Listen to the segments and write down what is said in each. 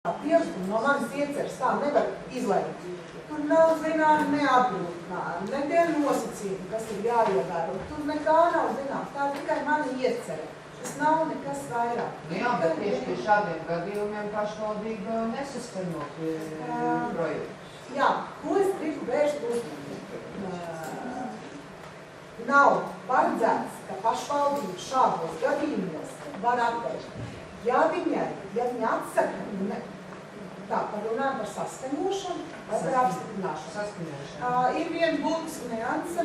Pierakstumi no manas ieceras tā nevar izlaikt. Tur nav zināmi neapgrūtinājumi, ne tie nosacījumi, kas ir jāievēro. Tur nekā nav zināms, tā tikai mana iecera. Tas nav nekas vairāk. Nu jā, bet tieši pie šādiem gadījumiem pašvaldība nesaskanot projektu. Jā, ko es gribu vērst uzmanību? Nav paredzēts, ka pašvaldība šādos gadījumos var atteikt. Ja viņa atsaka, tā parunājam par saskaņošanu vai par apstiprināšanu. Ir viena būtiska nianse.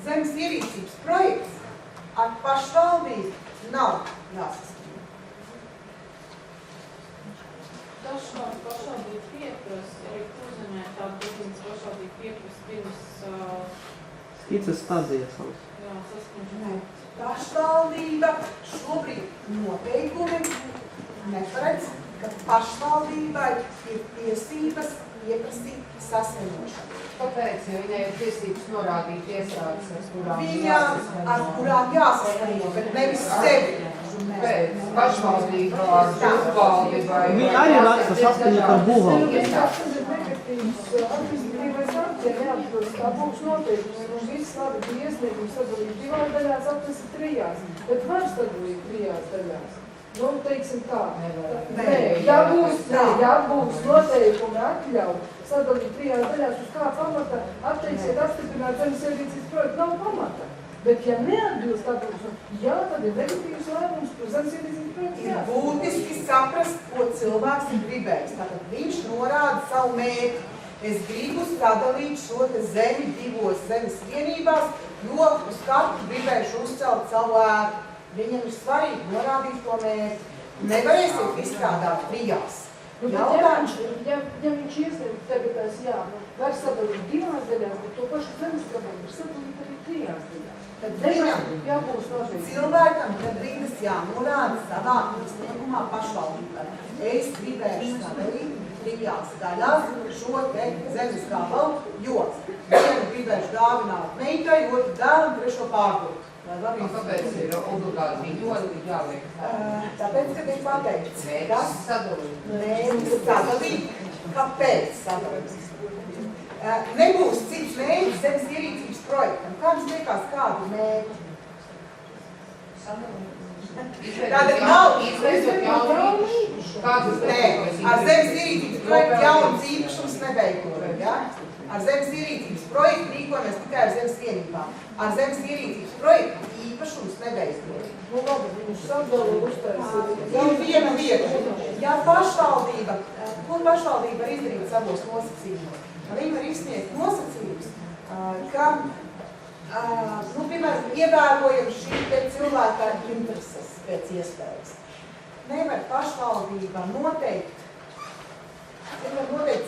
Zemes ierīcības projekts ar pašvaldību nav jāsaskaņo. Dažkārt pašvaldība pieprasa, arī Kurzemē tāda pašvaldība pieprasa pirms Skicas stadijas. Jā, saskaņošanu. Pašvaldība šobrīd noteikumi neparedz, ka pašvaldībai ir tiesības pieprasīt saskaņošanu. Kāpēc? Ja viņai ir tiesības norādīt iestādes, ar kurām jāsaskaņo, bet nevis sevi. Pēc pašvaldība ar būvvaldi vai... Viņi arī raksta saskaņot ar būvvaldi. Administratīvais akts, ja neatbilst tāpūks noteikums, un viss labi bija iesniegums sadalīt divās daļās, atlasi trijās, bet var sadalīt trijās daļās. Nu, teiksim tā. Nē, ja būs noteikumi atļaut sadalīt trijās daļās, uz kā pamata atteiksiet apstiprināt zemes ierīcības projektu, nav pamata. Bet, ja neatbilst tāpūks, jā, tad ir negatīvs lēmums par zemes ierīcības projektu. Ir būtiski saprast, ko cilvēks ir gribējis. Tātad viņš norāda savu mērķi. Es gribu sadalīt šo zemi divos zemes vienībās, jo uz katru gribējuši uzcelt savu ēku. Viņam ir svarīgi norādīt to mērķi. Nevarēsiet izstrādāt trijās. Ja viņš iesniedz tagad jā, var sadalīt divās daļās, bet to pašu zemes gabalu var sadalīt arī trijās daļās. Tad jābūs noteikti. Cilvēkam gadījums jānorāda savā izniegumā pašvaldībai. Es gribēju sadalīt trijās daļās šo te zemes gabalu, jo vienu gribēšu dāvināt meitai, otru dēlu un trešo pārdot. Kāpēc ir obligāti ļoti jāliek? Tāpēc, kad ir pateikts. Mērķis sadalīt. Mērķis sadalīt. Kāpēc sadalīt? Nebūs cits mērķis zemes ierīcības projektam. Kā jums liekas, kādu mērķi? Tātad nav izveidot jaunu īpašumu. Nē, ar zemes ierīcības projektu jauns īpašums neveidojam, ja? Ar zemes ierīcības projektu rīkojamies tikai ar zemes vienībām. Ar zemes ierīcības projektu īpašums neveidojam. Nu labi, viņš sadala uztaisīt. Ir viena lieta. Ja pašvaldība, ko pašvaldība var izdarīt savos nosacījumos? Viņi var izsniegt nosacījumus, ka, piemēram, ievērojam šī te cilvēka intereses pēc iespējas. Nevar pašvaldība noteikt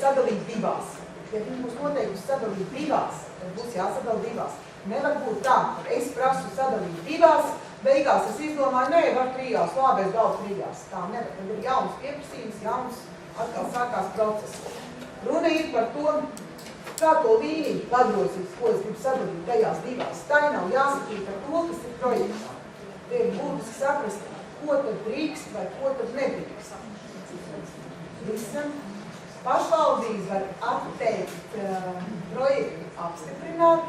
sadalīt divās. Ja viņi būs noteikti sadalīt divās, tad būs jāsadala divās. Nevar būt tā, ka es prasu sadalīt divās, beigās es izdomāju, nē, var trijās, labi, es daudz trijās. Tā nevar, tad ir jauns pieprasījums, jauns atkal sākās process. Runa ir par to, kā to līniju pagrozīs, ko es gribu sadalīt tajās divās. Tā nav jāsakrīt ar to, kas ir projektā. Te ir būtiski saprast, ko tad drīkst vai ko tad nedrīkst. Visam pašvaldības var atteikt projektu apstiprināt,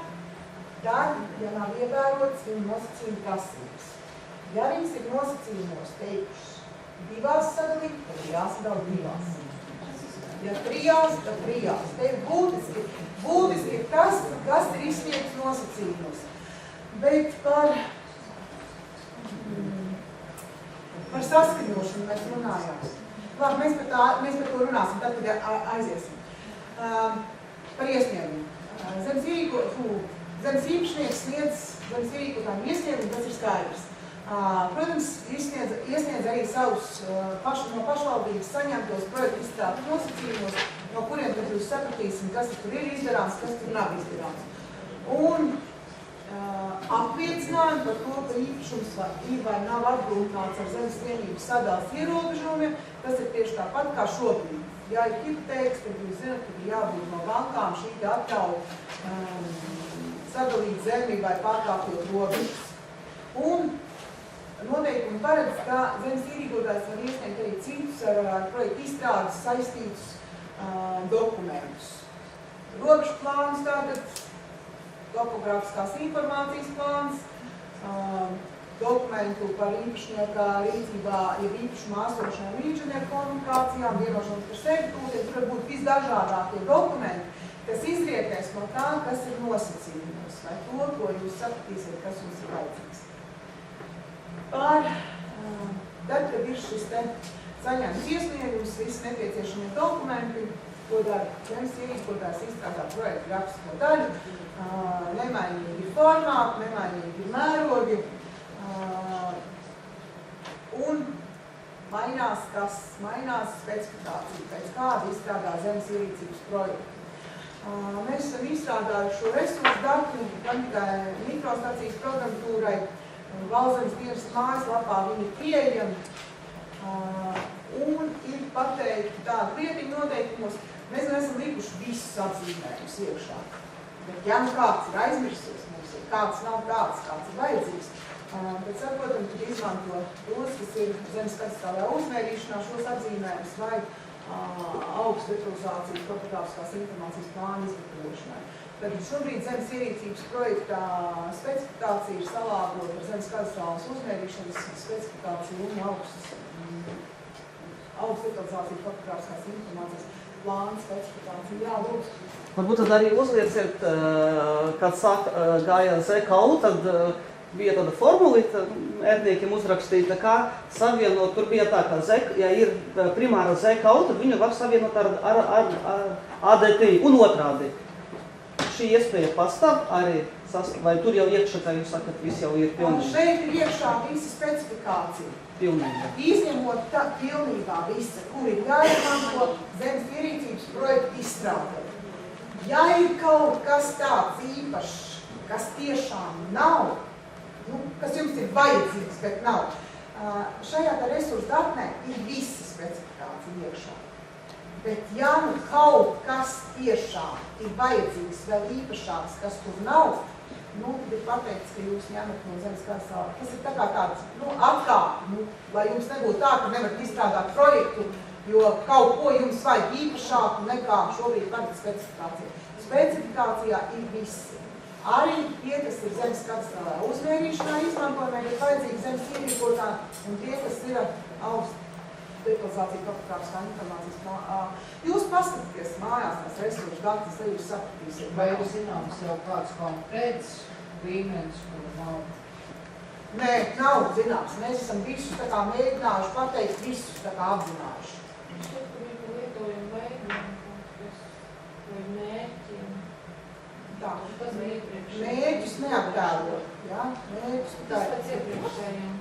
tad, ja nav ievērotas viņu nosacījuma prasības. Ja viņas ir nosacījumos teikuši divās sadalīt, tad jāsadala divās. Ja trijās, tad trijās. Te ir būtiski ir tas, kas ir izsniegts nosacījumos. Bet par saskaņošanu mēs runājām. Labi, mēs par to runāsim, tad, kad aiziesim. Par iesniegumu. Zemes īpašnieks sniedz zemes ierīkotājiem iesniegumu, tas ir skaidrs. Protams, iesniedz arī savus no pašvaldības saņemtos projektu izstrādes nosacījumos, no kuriem tad jūs sapratīsim, kas tur ir izdarāms, kas tur nav izdarāms. Un apliecinājumi par to, ka īpašums ir vai nav apgrūtināts ar zemes vienības sadalas ierobežojumiem, tas ir tieši tāpat kā šobrīd. Ja ir hipotēkas, tad jūs zināt, ka ir jābūt no bankām šī atļauja sadalīt zemi vai pārkāpjot robežas. Un noteikumi paredz, ka zemes ierīkotājs var iesniegt arī citus ar projektu izstrādes saistītus dokumentus. Robežu plāns, tātad topogrāfiskās informācijas plāns, dokumentu par īpašnieka rīcībā, ja īpašumā esošajām inženieru komunikācijām, vienošanos par servitūtiem, tur var būt visdažādākie dokumenti, kas izrietēs no tā, kas ir nosacījumos, vai to, ko jūs sapratīsiet, kas jums ir vajadzīgs. Tad, kad ir šis te saņemts iesniegums, visi nepieciešamie dokumenti, ko dara zemes ierīkotājs izstrādā projektu rakstisko daļu, nemainīgi ir formāti, nemainīgi ir mērogi, un mainās specifikācija, pēc kāda izstrādā zemes ierīcības projektu. Mēs esam izstrādājuši šo resursu datu, gan tikai mikrostacijas programmatūrai, Valzemes dienas mājaslapā viņi ir pieejami, un ir pateikti tādi lietiņu noteikumos, mēs neesam likuši visus atzīmējumus iekšā. Bet ja nu kāds ir aizmirsies, mums ir kāds nav tāds, kāds ir vajadzīgs, tad saprotam, kad izmanto tos, kas ir zemes katastrālajā uzmērīšanā, šos atzīmējumus vai augstu detalizācijas topogrāfiskās informācijas plānu izgatavošanai. Tad šobrīd zemes ierīcības projektā specifikācija ir salāgota ar zemes katastrālās uzmērīšanas specifikāciju un augstu detalizācijas topogrāfiskās informācijas plānu specifikāciju. Jā, lūdzu. Varbūt tad arī uzlieciet, kad gāja Z-kaulu, tad bija tāda formulīta ērtniekiem uzrakstīta, kā savienot, tur bija tā, ka ja ir primāra Z-kaulu, tad viņu var savienot ar ADTI un otrādi. Šī iespēja pastāv arī, vai tur jau iekšā, kā jūs sakat, viss jau ir pilnīgi? Šeit ir iekšā visa specifikācija. Pilnīgi. Izņemot tā pilnībā visa, kur ir jāizmanto zemes ierīcības projektu izstrādē. Ja ir kaut kas tāds īpašs, kas tiešām nav, kas jums ir vajadzīgs, bet nav, šajā tā resursu datnē ir visa specifikācija iekšā. Bet ja nu kaut kas tiešām ir vajadzīgs vēl īpašāks, kas tur nav, tad ir pateikts, ka jūs ņemat no zemes katastrālā. Tas ir tā kā tāds, atkāpi, lai jums nebūtu tā, ka nevarat izstrādāt projektu, jo kaut ko jums vajag īpašāku nekā šobrīd paredz specifikācija. Specifikācijā ir visi. Arī tie, kas ir zemes katastrālā uzmērīšanā izmantojumā, ir vajadzīgi zemes ierīkotāji, un tie, kas ir augstu detalizācija topogrāfiskā informācijas plānā. Jūs paskatieties mājās tās resursu datus, lai jūs sapratīsiet. Vai ir zināms jau kāds konkrēts līmenis, kur nav? Nē, nav zināms. Mēs esam visus tā kā mēģinājuši pateikt, visus tā kā apzinājuši. Šķiet, ka bija lietojumi veidiem, vai mērķiem. Tā. Tas bija iepriekš. Mērķus neaptēlot. Ja? Mērķus Tas pēc iepriekšējiem.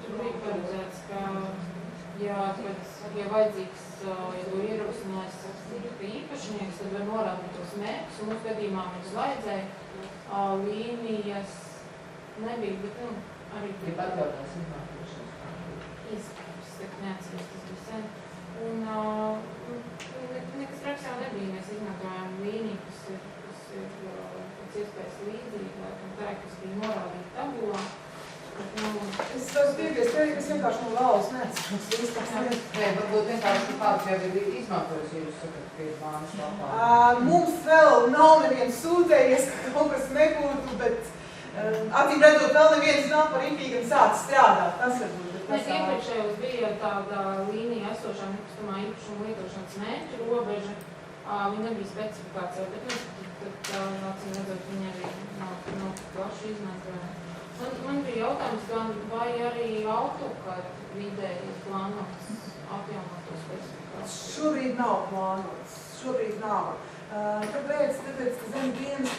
Tur bija paredzēts, ka ja vajadzīgs, ja to ierosinājis īpašnieks, tad var norādīt tos mērķus, un mūsu gadījumā mums vajadzēja līnijas nebija, bet arī bija patjautās izmantošanas. Izpērs, neatceros, tas bija sen. Un nekas traks jau nebija, mēs izmantojām līniju, kas ir pēc iespējas līdzīga, tā, kas bija norādīta tabulā. Es varu pievies tevi, kas vienkārši no galvas neatceros līdzās. Nē, varbūt vienkārši kāds jau ir izmantojis, ja jūs sakat, ka ir plāns lapā. Mums vēl nav neviens sūtējies, ka kaut kas nebūtu, bet acīm redzot, vēl neviens nav par rītīgi un sācis strādāt. Tas varbūt. Mēs iepriekšējos bija tāda līnija esošā nekustamā īpašuma lietošanas mērķu robeža. Viņa nebija specifikācija, bet acīm redzot, viņa arī nav plaši izmantojama. Man bija jautājums, gan vai arī AutoCAD vidē ir plānots atjaunot to specifikāciju? Šobrīd nav plānots. Šobrīd nav. Kāpēc? Tāpēc, ka zem dienas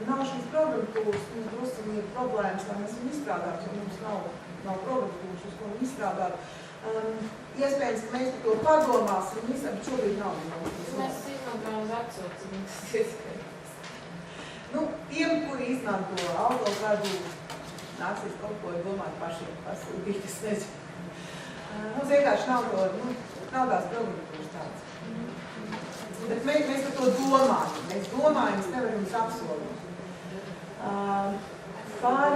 nav šīs programmatūras, mums drusku ir problēmas, lai mēs viņu izstrādāt, jo mums nav programmatūras, uz ko viņu izstrādāt. Iespējams, ka mēs par to padomāsim, bet šobrīd nav. Mēs izmantojam veco, cik tas iespējams. Tiem, kuri izmanto AutoCAD, nāksies kaut ko domāt pašiem pasūtīt, es nezinu. Mums vienkārši nav tās programmatūras tādas. Bet mēs par to domājam. Mēs domājam, es nevaru jums apsolīt. Par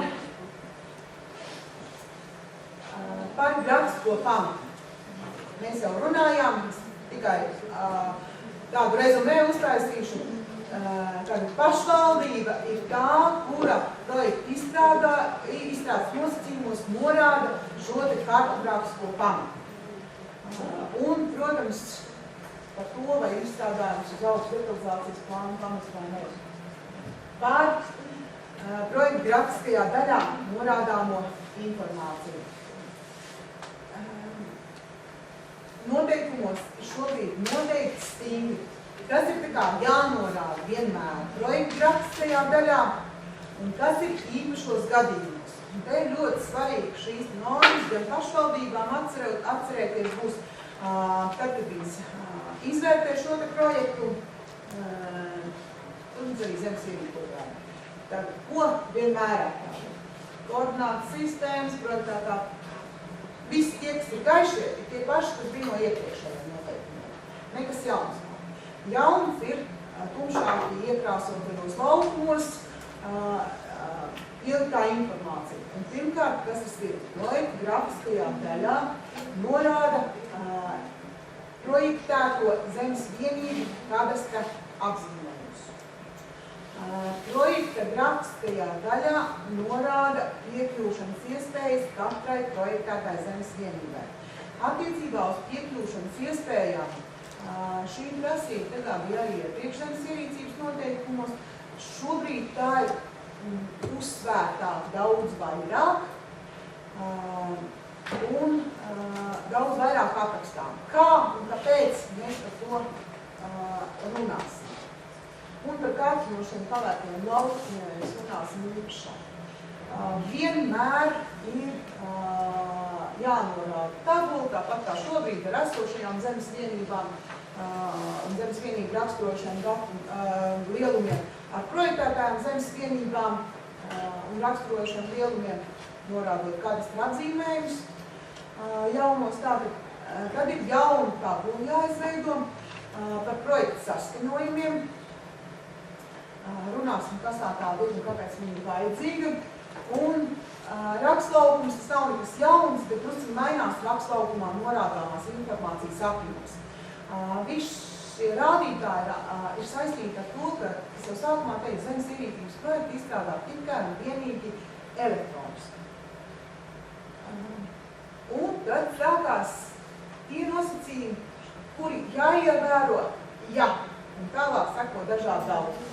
par grafisko pamatu. Mēs jau runājām, tikai tādu rezumē uztaisīšu. Tāda pašvaldība ir tā, kura projekta izstrādes nosacījumos norāda šo te kartogrāfisko pamatu. Un, protams, par to, vai izstrādājums uz augstu detalizācijas plānu pamats vai ne. Par projekta grafiskajā daļā norādāmo informāciju. Noteikumos šobrīd noteikti stingri, kas ir tā kā jānorāda vienmēr projekta grafiskajā daļā un kas ir īpašos gadījumos. Un te ir ļoti svarīgi šīs normas gan pašvaldībām atcerēties būs, tad, kad viņas izvērtē šo te projektu, un arī zemes ierīkotāji. Tad, ko vienmēr koordinātas sistēmas, projektā visi tie, kas ir gaišie, ir tie paši, kas bija no iepriekšējiem noteikumiem. Nekas jauns nav. Jauns ir tumšāki iekrāsotajos laukumos ieliktā informācija. Un pirmkārt, kas tas ir? Projekta grafiskajā daļā norāda projektēto zemes vienību kadastra apzīmējumus. Projekta grafiskajā daļā norāda piekļūšanas iespējas katrai projektētai zemes vienībai. Attiecībā uz piekļūšanas iespējām šī prasība tagad bija arī iepriekšzemes ierīcības noteikumos. Šobrīd tā ir uzsvērtāk daudz vairāk un daudz vairāk aprakstām. Kā un kāpēc mēs par to runāsim? Un par katru no šiem pavērtiem laukumiem mēs runāsim īpašāk. Vienmēr ir jānorāda tabula, tāpat kā šobrīd ar esošajām zemes vienībām un zemes vienību raksturošiem datu lielumiem ar projektētājām zemes vienībām un raksturošiem lielumiem norādot kadastra apzīmējumus jaunos. Tad ir jauna tabula jāizveido par projektu saskaņojumiem. Runāsim, kas tā ir un kāpēc viņa ir vajadzīga. Un rakstlaukums, tas nav nekas jauns, bet drusku mainās rakslaukumā norādāmās informācijas apjomos. Visi šie rādītāji ir saistīti ar to, ka es jau sākumā teicu, zemes ierīcības projekti izstrādā tikai un vienīgi elektroniski. Un tad sākās tie nosacījumi, kuri jāievēro, un tālāk seko dažādi daudz.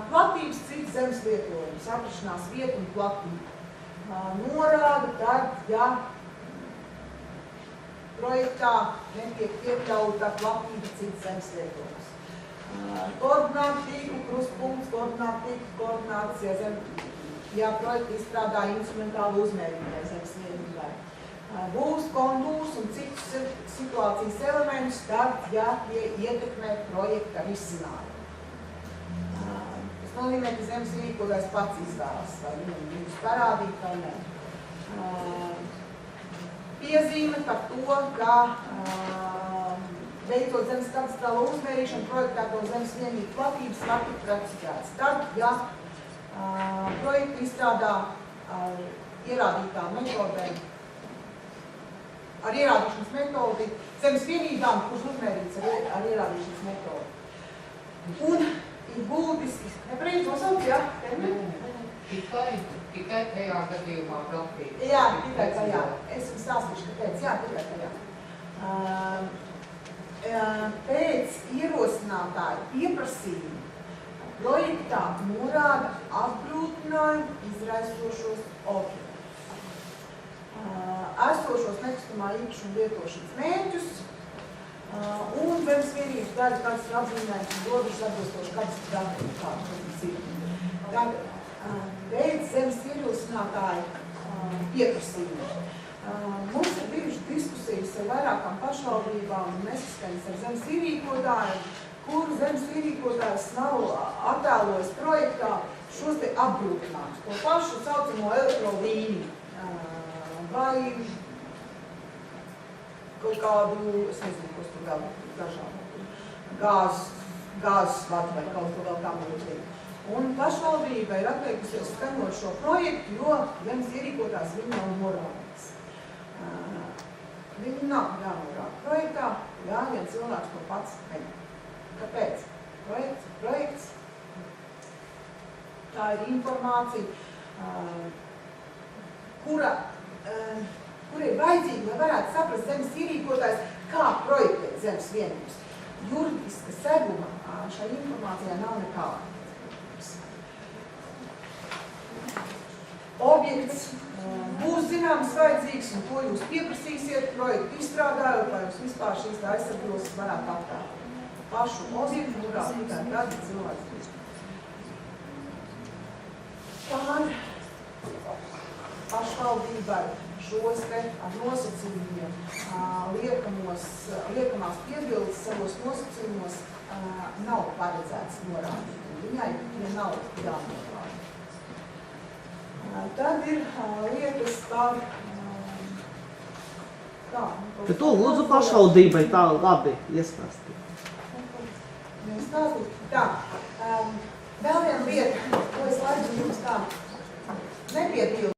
Platības cits zemes lietojums, atrašanās vieta un platība. Norāda tad, ja projektā netiek iekļauta platība cits zemes lietojums. Koordinātu tīklu, krustpunkts, koordinātu tīklu, koordinācijas, ja projekti izstrādā instrumentālu uzmērībai zemes vienībai. Būs kontūrs un citus situācijas elementus, tad, ja tie ietekmē projekta risinājumu. Tas nozīmē, ka zemes ierīkotājs pats izvēlas, vai viņus parādīt vai ne. Piezīme par to, ka veicot zemes katastrālo uzmērīšanu, projektēto zemes vienību platības var tikt precizēts. Tad, ja projektu izstrādā ar ierādītām metodēm, ar ierādīšanas metodi, zemes vienībām, kurš uzmērīts ar ierādīšanas metodi. Un ir būtiski, nepareiz nosauc, jā? Tikai tajā gadījumā platība. Jā, tikai tajā. Es jums stāstīšu, kāpēc, jā, tikai tajā. Pēc ierosinātāju pieprasījumu projektā norāda apgrūtinājumu izraisošos objektus. Esošos nekustamā īpašuma lietošanas mērķus un zemes vienības daļa kadastra apzīmējums un robežas atbilstoši kadastra datiem, kāda tas ir. Tad pēc zemes ierosinātāju pieprasījumu. Mums ir bijušas diskusijas ar vairākām pašvaldībām un nesaskaņas ar zemes ierīkotājiem, kur zemes ierīkotājs nav attēlojis projektā šos te apgrūtinājumus, to pašu saucamo elektrolīniju vai kaut kādu, es nezinu, kas tur vēl dažādi, gāzes vadu vai kaut ko vēl tam līdzīgi. Un pašvaldība ir atteikusies skaņot šo projektu, jo zemes ierīkotājs viņu nav norādīts. Viņi nav jānorāda projektā, jāņem cilvēks to pats neņem. Kāpēc? Projekts. Tā ir informācija, kur ir vajadzīga, lai varētu saprast zemes ierīkotājs, kā projektēt zemes vienības. Juridiska seguma šai informācijai nav nekāda. Objekts būs zināms vajadzīgs, un to jūs pieprasīsiet projektu izstrādājot, lai jūs vispār šīs aizsardzības varētu aptvērt. Pašu objektu, kurā tikai tad cilvēks būs. Pār pašvaldībai šos te ar nosacījumiem liekamās piebildes savos nosacījumos nav paredzēts norādīt. Viņai tie nav jānorāda. Tad ir lietas par Bet to lūdzu pašvaldībai tā labi iestāstīt. Tā, vēl viena lieta, ko es laiku jums tā nepiedīju.